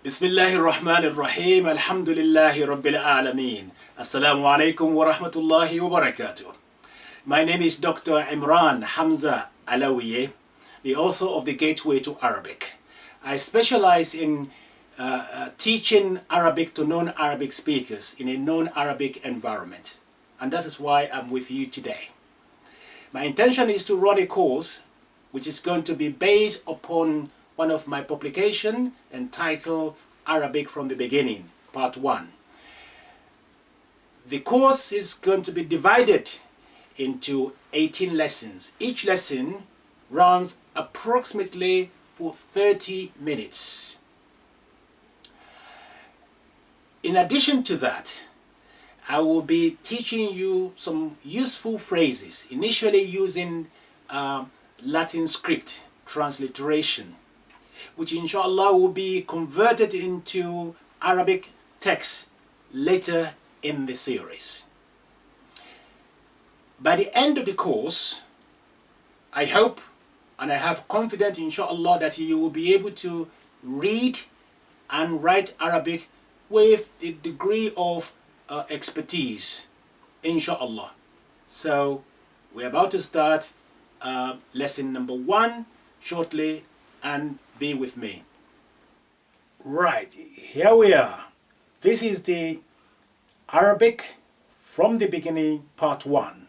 Bismillahir Rahmanir Rahim. Alhamdulillahi Rabbil Alameen. Assalamu alaikum wa rahmatullahi wa barakatuh. My name is Dr. Imran Hamza Alawiye, the author of The Gateway to Arabic. I specialize in teaching Arabic to non-Arabic speakers in a non-Arabic environment. And that is why I'm with you today. My intention is to run a course which is going to be based upon one of my publications entitled Arabic from the Beginning, Part 1. The course is going to be divided into 18 lessons. Each lesson runs approximately for 30 minutes. In addition to that, I will be teaching you some useful phrases, initially using Latin script transliteration, which inshallah will be converted into Arabic text later in the series. By the end of the course, I hope and I have confidence inshallah that you will be able to read and write Arabic with a degree of expertise, inshallah. So we're about to start lesson number 1 shortly, and be with me. Right, here we are. This is the Arabic from the Beginning Part 1,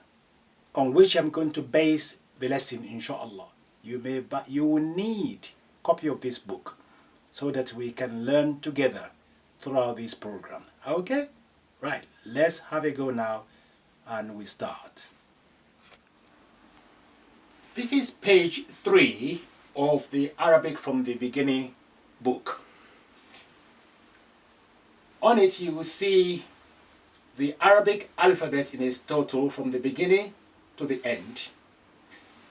on which I'm going to base the lesson, inshallah. You will need a copy of this book so that we can learn together throughout this program. Okay? Right, let's have a go now, and we start. This is page 3 of the Arabic from the Beginning book. On it you will see the Arabic alphabet in its total from the beginning to the end.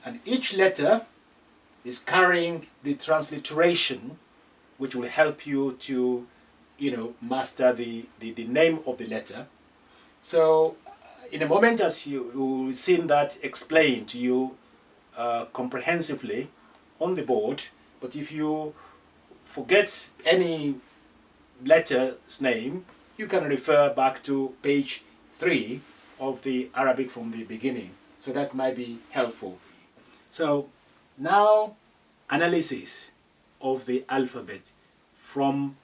And each letter is carrying the transliteration, which will help you to, master the name of the letter. So in a moment, as you will see that explained to you comprehensively on the board, but if you forget any letter's name, you can refer back to page 3 of the Arabic from the Beginning. So that might be helpful. So now, analysis of the alphabet from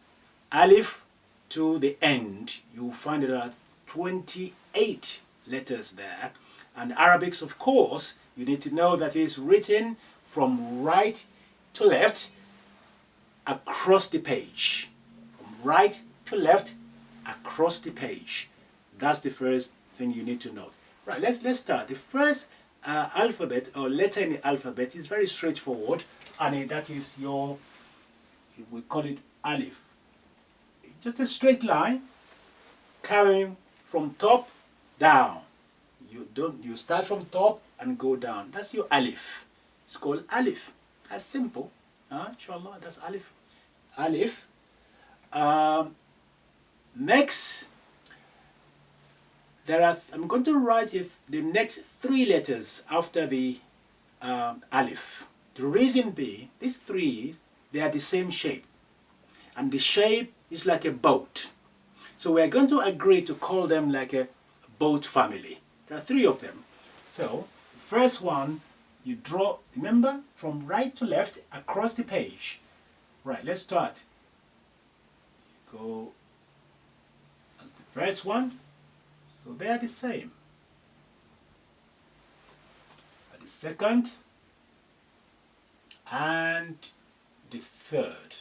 Alif to the end. You'll find there are 28 letters there. And Arabic, of course, you need to know that it's written from right to left across the page. From right to left across the page. That's the first thing you need to know. Right, let's start. The first alphabet or letter in the alphabet is very straightforward, and that is we call it Alif. Just a straight line carrying from top down. You start from top and go down. That's your Alif. It's called Alif. That's simple. Inshallah, that's Alif. Alif. Next, I'm going to write the next 3 letters after the Alif. The reason being, these 3, they are the same shape. And the shape is like a boat. So we're going to agree to call them like a boat family. There are 3 of them. So the first one, you draw, remember, from right to left across the page. Right, let's start. You go, that's the first one. So they are the same. The second and the third.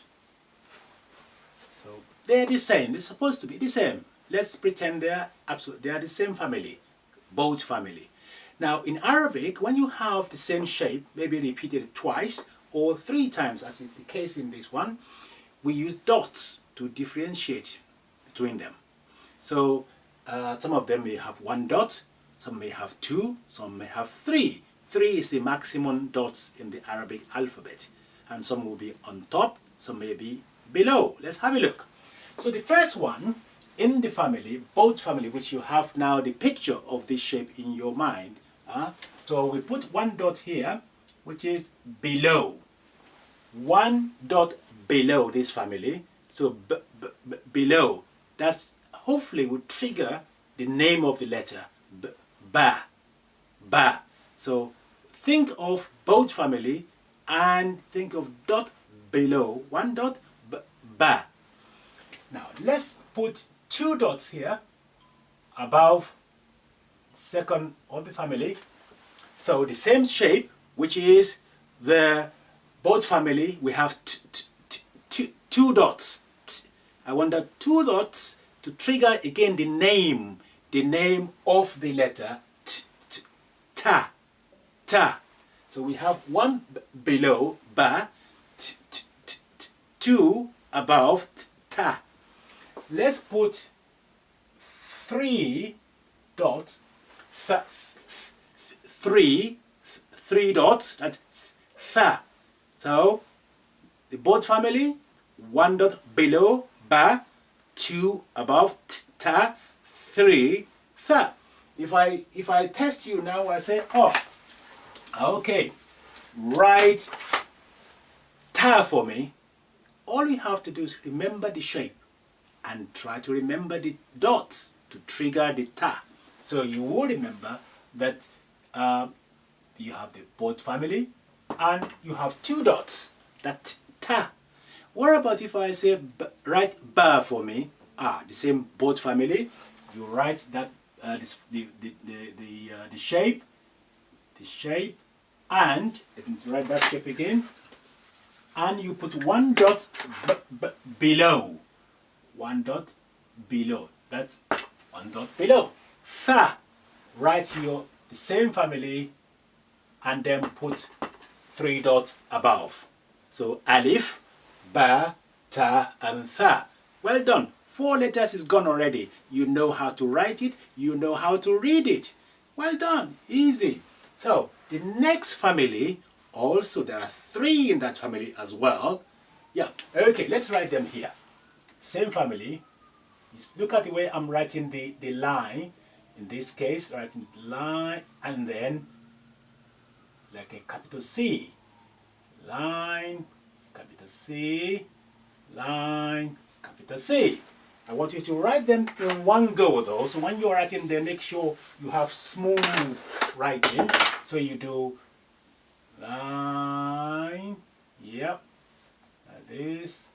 So they're the same. They're supposed to be the same. Let's pretend they are the same family, both family. Now in Arabic, when you have the same shape, maybe repeated twice or 3 times, as is the case in this one, we use dots to differentiate between them. So some of them may have 1 dot, some may have 2, some may have 3. 3 is the maximum dots in the Arabic alphabet, and some will be on top, some may be below. Let's have a look. So the first one in the family, both family, which you have now the picture of this shape in your mind. So we put 1 dot here, which is below. 1 dot below this family. So below. That's hopefully would trigger the name of the letter. Ba. Ba. So think of both family and think of dot below. One dot. Ba. Now let's put two dots here above second of the family. So the same shape, which is the both family, we have two dots. I want the two dots to trigger again the name of the letter ta. Ta. So we have one below ba, two above ta. Let's put three dots, three dots, that's tha. So the both family, one dot below ba, two above ta, three tha. If I test you now, I say, oh, okay, write ta for me. All you have to do is remember the shape and try to remember the dots to trigger the ta. So you will remember that you have the both family and you have two dots, that ta. What about if I say write ba for me? The same both family. You write that the shape, and let me write that shape again. And you put one dot below. One dot below. That's one dot below. Tha. Write the same family and then put three dots above. So alif, ba, ta, and tha. Well done. 4 letters is gone already. You know how to write it. You know how to read it. Well done. Easy. So the next family, also there are 3 in that family as well. Yeah. Okay, let's write them here. Same family. Just look at the way I'm writing the line. In this case, writing the line and then like a capital C. Line, capital C, line, capital C. I want you to write them in one go though. So when you're writing them, make sure you have smooth writing. So you do line, yep, like this,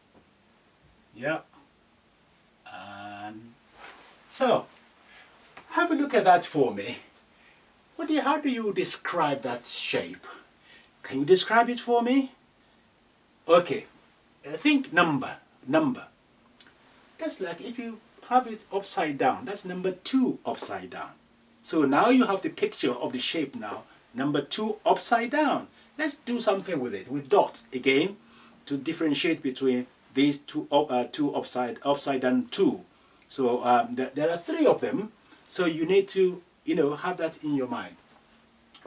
yep, and so have a look at that for me. How do you describe that shape? Can you describe it for me? Okay, think number. That's like if you have it upside down, that's number 2 upside down. So now you have the picture of the shape now, number 2 upside down. Let's do something with it, with dots again, to differentiate between these two upside down 2. So there are 3 of them, so you need to, have that in your mind.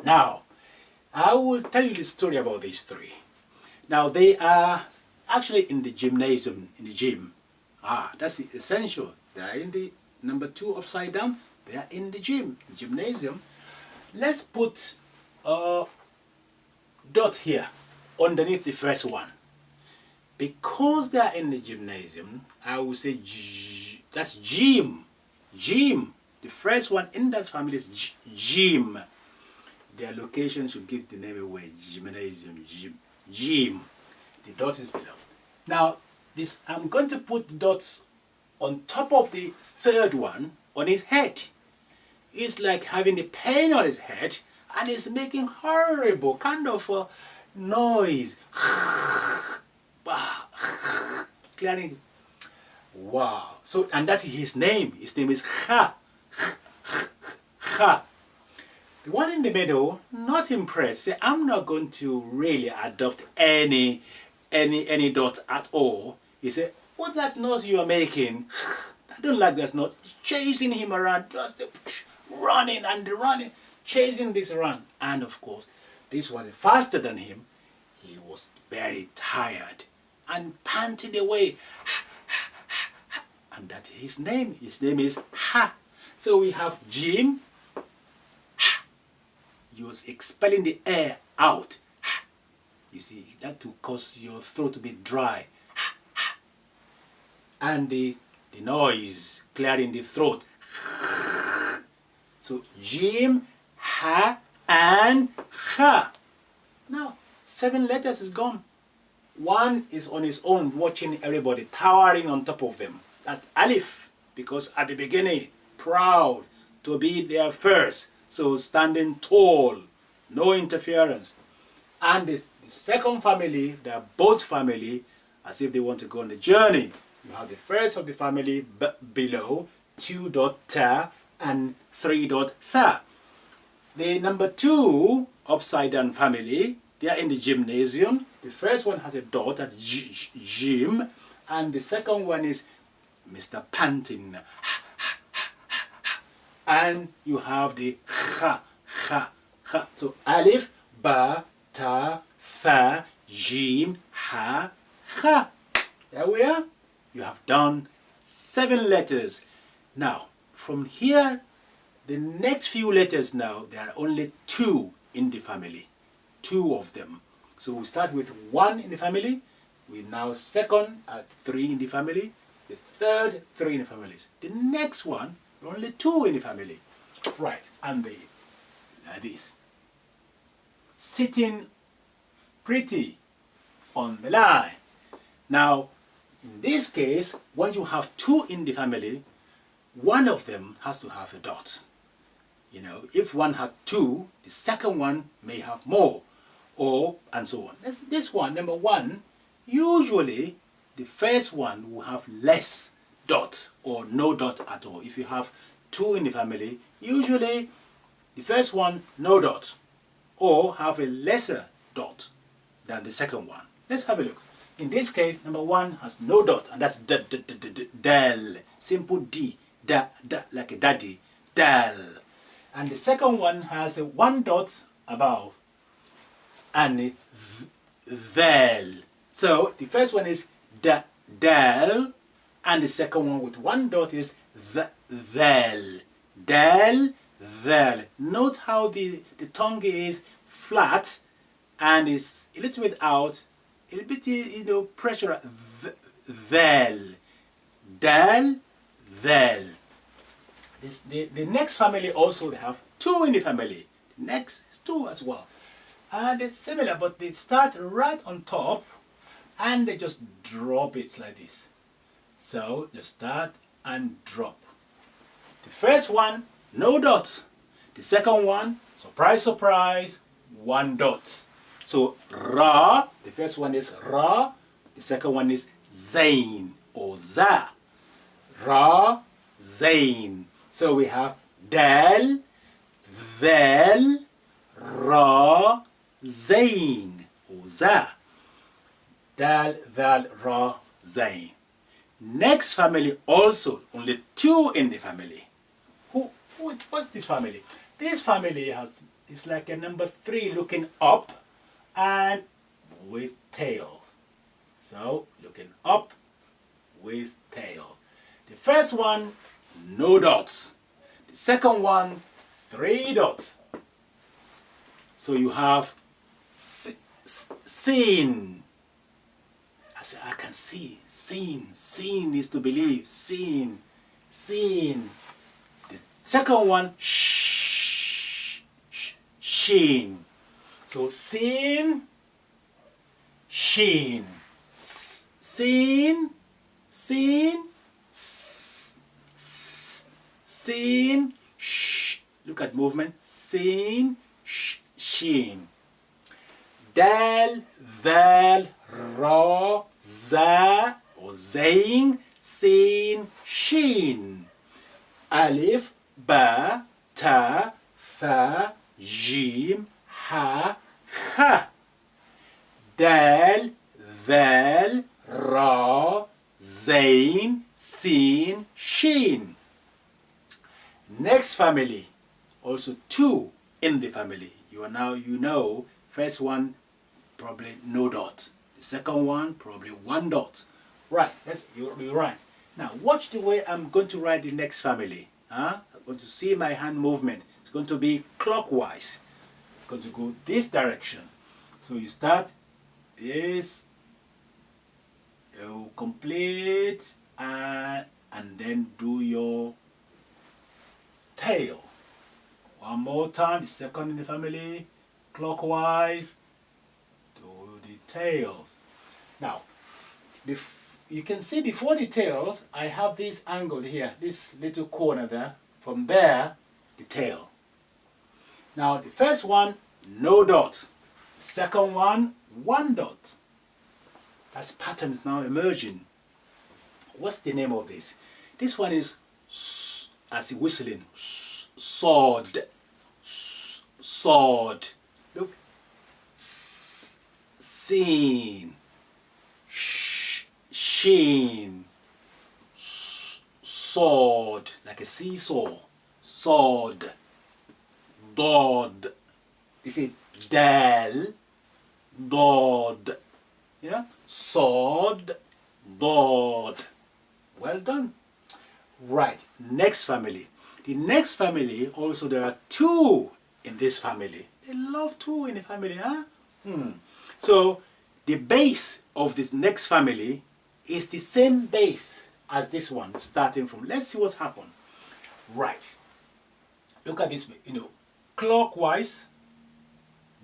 Now, I will tell you the story about these 3. Now, they are actually in the gymnasium, in the gym. That's essential. They are in the number 2 upside down. They are in the gymnasium. Let's put a dot here underneath the first one. Because they are in the gymnasium, I will say that's gym. Gym. The first one in that family is gym. Their location should give the name away. Gymnasium, gym. The dot is below. Now, I'm going to put dots on top of the third one on his head. It's like having a pain on his head and it's making horrible kind of noise. Clearing. Wow. So, and that's his name. His name is Ha. Ha. The one in the middle, not impressed. Say, I'm not going to really adopt any dot at all. He said, what that noise you are making? I don't like that noise. It's chasing him around, just running, chasing this around. And of course, this one is faster than him. He was very tired and panting away. And that's his name. His name is Ha. So we have Jim. He was expelling the air out. You see, that will cause your throat to be dry. and the noise, clearing the throat. So Jim, Ha, and Ha. Now 7 letters is gone. One is on his own, watching everybody, towering on top of them. That's Alif, because at the beginning, proud to be there first. So standing tall, no interference. And the second family, they're both family, as if they want to go on the journey. You have the first of the family below, 2 dot ta and 3 dot tha. The number 2 upside down family, they are in the gymnasium. The first one has a dot at gym, and the second one is Mr. Panting. And you have the ha, ha, ha. So Alif, Ba, Ta, Tha, Jim, Ha, Ha. There we are. You have done 7 letters. Now, from here, the next few letters now, there are only 2 in the family. 2 of them. So we start with 1 in the family. We now second at 3 in the family. The third, 3 in the families. The next one, only 2 in the family. Right, and they, like this. Sitting pretty on the line. Now, in this case, when you have 2 in the family, one of them has to have a dot. You know, if one had 2, the second one may have more, or and so on. This one, number 1, usually the first one will have less dot or no dot at all. If you have 2 in the family, usually the first one no dot, or have a lesser dot than the second one. Let's have a look. In this case, number 1 has no dot, and that's del, simple D, da, like a daddy, del. And the second one has a 1 dot above, and vel. So the first one is del, and the second one with 1 dot is vel, del, vel. Note how the tongue is flat and is a little bit out, a little bit, you know, pressure at vel, del, vel. The next family also, they have 2 in the family. The next is 2 as well. And it's similar, but they start right on top and they just drop it like this. So you start and drop. The first one, no dot. The second one, surprise, surprise, 1 dot. So Ra, the first one is Ra, the second one is Zain or Za. Ra, Zain. So we have Dal, Vel, Ra, Zain or Za. Dal, Val, Ra, Zain. Next family also, only 2 in the family. What's this family? This family is like a number 3 looking up and with tail. So looking up with tail. The first one, no dots. The second one, 3 dots. So you have seen. I can see. Seen. Seen is to believe. Seen. Seen. The second one, sheen. So seen, sheen. Seen, seen, seen, shh. Look at movement. Seen, sheen. Dal, val, ra, za, or zain, sin, shin. Alif, ba, ta, tha, jim, ha, ha. Dal, val, ra, zain, sin, shin. Next family, also 2 in the family. You know, first one probably no dot. The second one probably 1 dot. Right, you're right. Now watch the way I'm going to write the next family. I'm going to see my hand movement. It's going to be clockwise. It's going to go this direction. So you start this, you complete and then do your tail. One more time, the second in the family, clockwise, do the tails. Now, you can see before the tails, I have this angle here, this little corner there. From there, the tail. Now, the first one, no dot. Second one, one dot. That pattern is now emerging. What's the name of this? This one is, as a whistling, sword. Sword. Look. Seen. Sheen. Sword. Like a seesaw. Sword. Dod. You see, del. Dod. Yeah? Sword. Dod. Well done. Right. Next family. The next family, also there are two in this family. They love two in the family, huh? So the base of this next family is the same base as this one, starting from. Let's see what's happened. Right. Look at this, clockwise.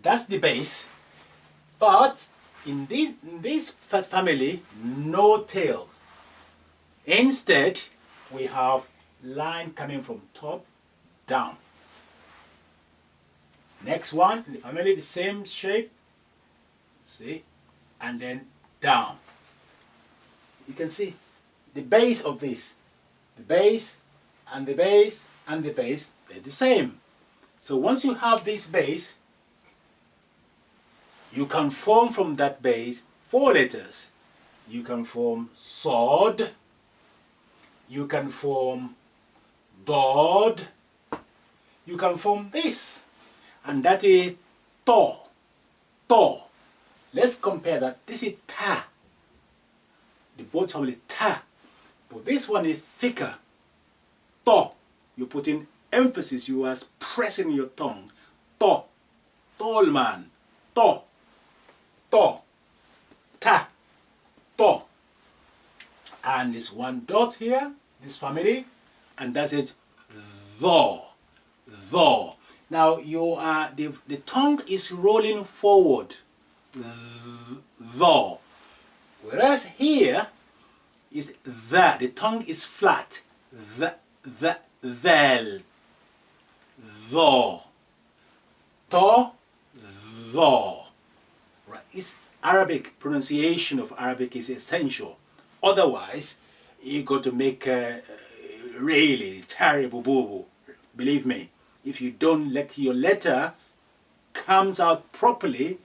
That's the base. But in this family, no tails. Instead, we have line coming from top down. Next one in the family, the same shape. See? And then down. You can see the base of this. The base and the base and the base, they're the same. So once you have this base, you can form from that base 4 letters. You can form sword. You can form dod. You can form this. And that is to. To. Let's compare that. This is ta. The both family ta. But this one is thicker. To. You put in emphasis. You are pressing your tongue. To. Tall man. To. To. Ta. To. And this one dot here, this family, and that's it, tho. Tho. Now you are the tongue is rolling forward. Tho. Whereas here is the tongue is flat. Thel. Tho. To. Tho. Right. It's Arabic. Pronunciation of Arabic is essential. Otherwise, you got to make a really terrible boo-boo. Believe me, if you don't let your letter comes out properly,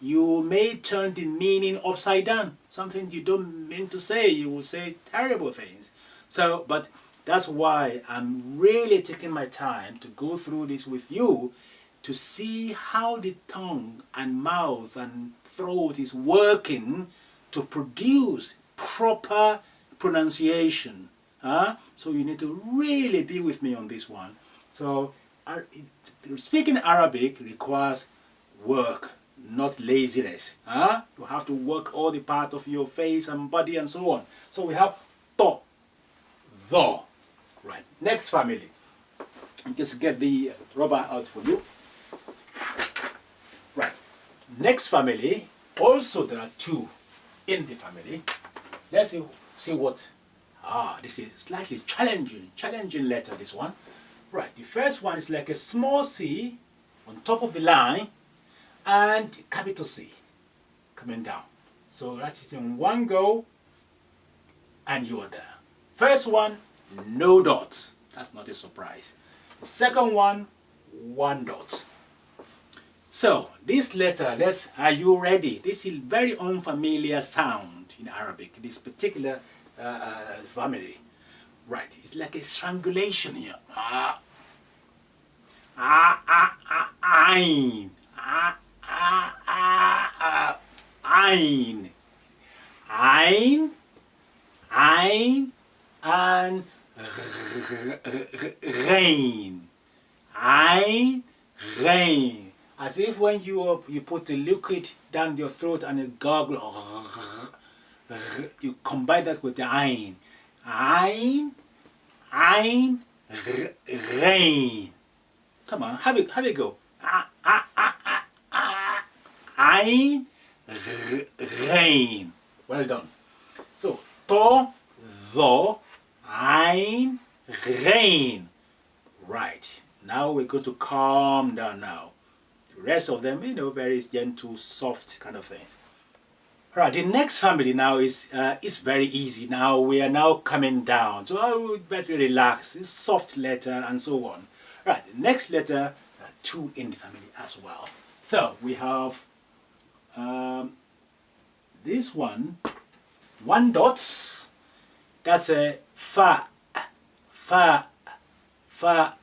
you may turn the meaning upside down. Something you don't mean to say, you will say terrible things. So, but that's why I'm really taking my time to go through this with you to see how the tongue and mouth and throat is working to produce proper pronunciation. So you need to really be with me on this one. So speaking Arabic requires work, not laziness. You have to work all the part of your face and body and so on. So we have to, tho. Right. Next family. Just get the rubber out for you. Right. Next family. Also there are two in the family. Let's see what. This is slightly challenging letter, this one. Right, the first one is like a small c on top of the line and capital C coming down. So that is in one go and you are there. First one, no dots. That's not a surprise. The second one, one dot. So this letter, are you ready? This is very unfamiliar sound in Arabic, this particular family. Right, it's like a strangulation here. Ein. Ein. Ein. Ein. And rain. Ein. Rain. As if when you put a liquid down your throat and a gargle, you combine that with the ein. Ein, ein, rain. Come on, have it go. Ein, rain. Well done. So, to, tho, ein, rain. Right. Now we're going to calm down now. The rest of them, you know, very gentle, soft kind of things. Right, the next family now is very easy. Now we are now coming down. So I would better relax. It's soft letter and so on. Right, the next letter, two in the family as well. So we have this one dots. That's a fa, fa, fa,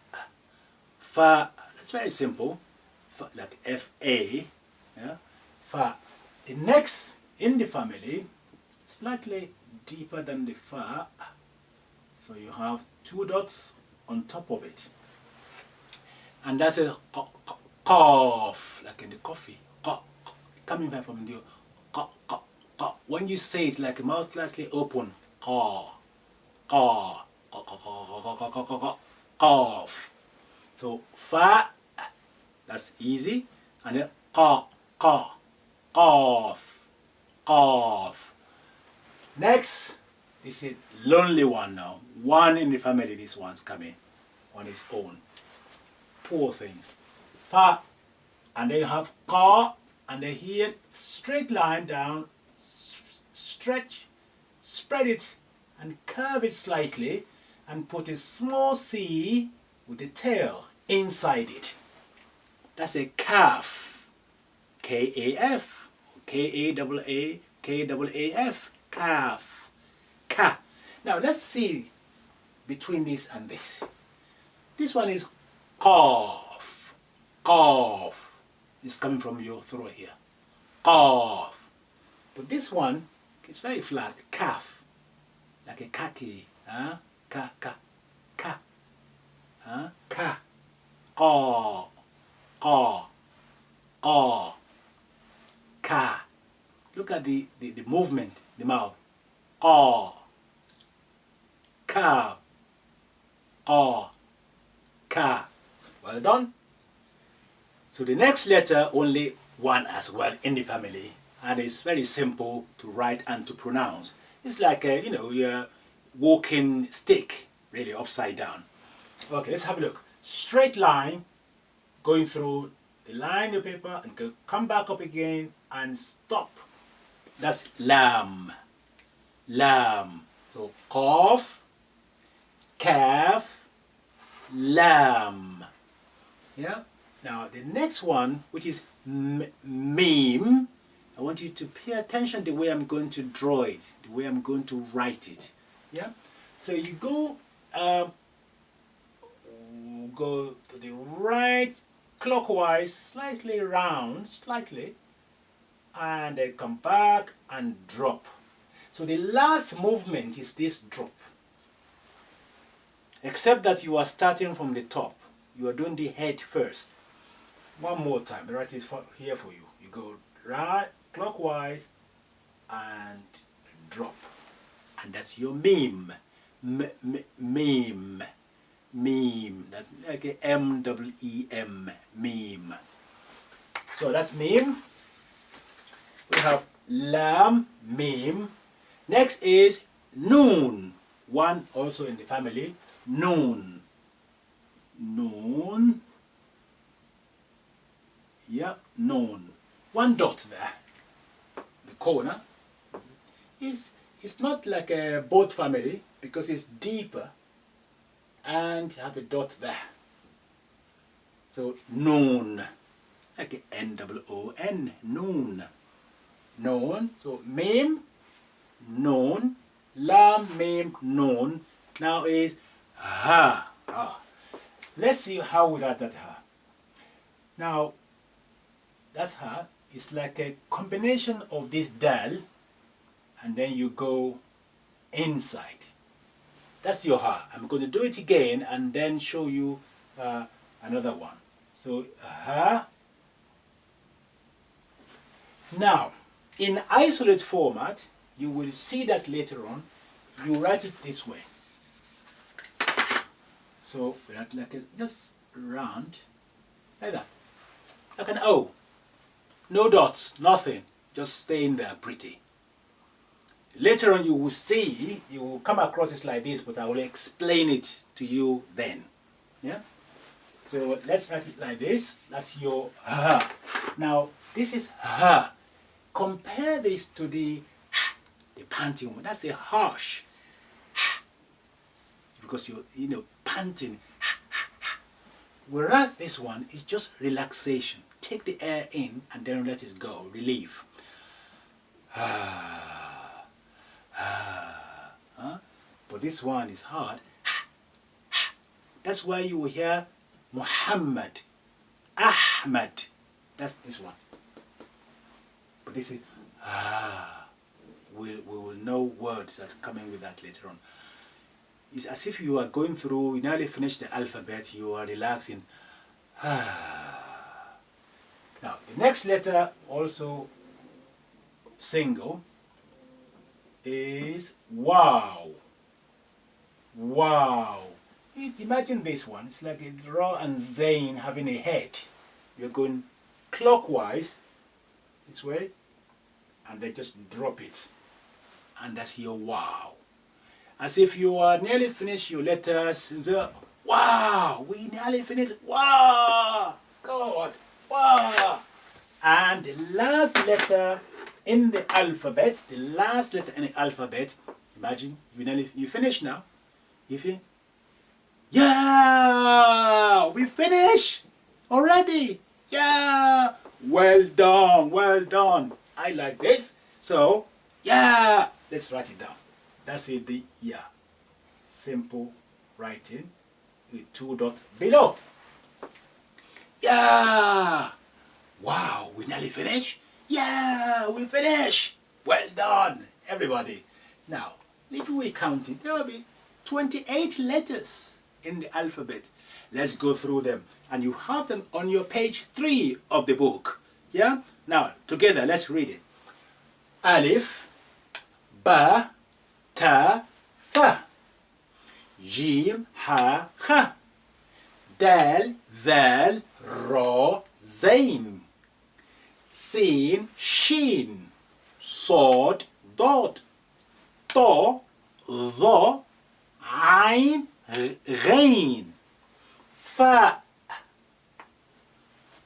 fa. That's very simple. Fa, like F-A, yeah, fa. The next in the family, slightly deeper than the fa, so you have two dots on top of it, and that's a cough, like in the coffee, coming back from the when you say it like a mouth slightly open, cough. So fa, that's easy, and then cough. Next, this is lonely one now. One in the family, this one's coming on its own. Poor things. Fa, and then you have ka, and then here, straight line down, stretch, spread it, and curve it slightly, and put a small c with the tail inside it. That's a calf. K-A-F. K-A-A-F, calf, ka. Now let's see between this and this. This one is cough. It's coming from your throat here. Cough. But this one is very flat, calf, like a khaki. Ka. Ka. Look at the movement, the mouth. Ka. Ka. Ka. Well done. So the next letter, only one as well in the family, and it's very simple to write and to pronounce. It's like a, you know, your walking stick, really upside down. Okay, let's have a look. Straight line going through the line of paper and come back up again and stop. That's lamb. So cough, calf, lamb. Yeah. Now the next one, which is meme, I want you to pay attention the way I'm going to draw it, the way I'm going to write it. Yeah. So you go to the right, clockwise, slightly round, and then come back and drop. So the last movement is this drop, except that you are starting from the top. You are doing the head first. One more time, the right is here for you. You go right, clockwise, and drop, and that's your meme. Meme. That's like a M-E-M, meme. So that's meme. We have lamb, meme. Next is noon. One also in the family. Noon. Yeah, noon. One dot there. The corner. It's not like a boat family because it's deeper. And have a dot there. So noon, like a N-O-O-N, noon. Noon. So meme, noon, lam, meme, noon. Now is ha. Let's see how we got that ha. Now that's ha. It's like a combination of this dal, and then you go inside. That's your ha. I'm going to do it again and then show you another one. So ha. Now, in isolate format, you will see that later on. you write it this way. So we write like a, just round, like that, like an O. No dots, nothing, just staying there pretty. Later on you will see, you will come across it like this, but I will explain it to you then. Yeah? So let's write it like this. That's your ha. Now this is ha. Compare this to the panting one. That's a harsh. Because you're panting. Whereas this one is just relaxation. Take the air in and then let it go. Relief. But this one is hard. That's why you will hear Muhammad, Ahmad. That's this one. But this is we will know words that's coming with that later on. It's as if you are going through, you nearly finished the alphabet, you are relaxing. Now, the next letter, also single, is wow. Wow. Imagine this one. It's like a Ra and Zain having a head. You're going clockwise this way, and then just drop it. And that's your wow. As if you are nearly finished your letters. So, wow, we nearly finished. Wow, God, wow. And the last letter in the alphabet, imagine you finish now. You finish. Yeah, we finish already. Yeah, well done, well done. I like this. So, yeah, let's write it down. That's it, the yeah. Simple writing with 2 dots below. Yeah. Wow, we nearly finished? Yeah, we finished. Well done, everybody. Now, if we count it, there will be 28 letters in the alphabet. Let's go through them. And you have them on your page 3 of the book. Yeah? Now, together, let's read it. Alif, Ba, Ta, Tha. Jim, Ha, Kha. Dal, Zal, Ra, Zain. Sin, Shin. Sod, Dod. To, Dha. Ain, Ghain. Fa,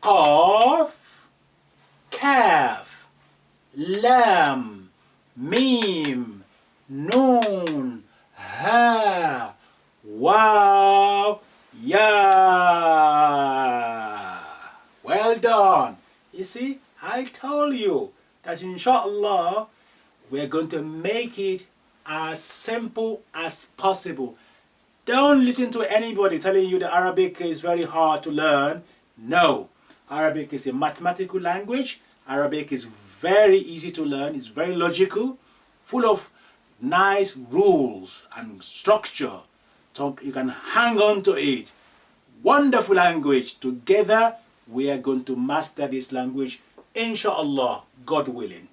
Qaf, Kaf, Lam, Mim, Noon, Ha, Wow, Ya. Well done. You see, I told you that inshallah we're going to make it as simple as possible. Don't listen to anybody telling you that Arabic is very hard to learn. No. Arabic is a mathematical language. Arabic is very easy to learn. It's very logical, full of nice rules and structure. So you can hang on to it. Wonderful language. Together we are going to master this language, inshallah, God willing.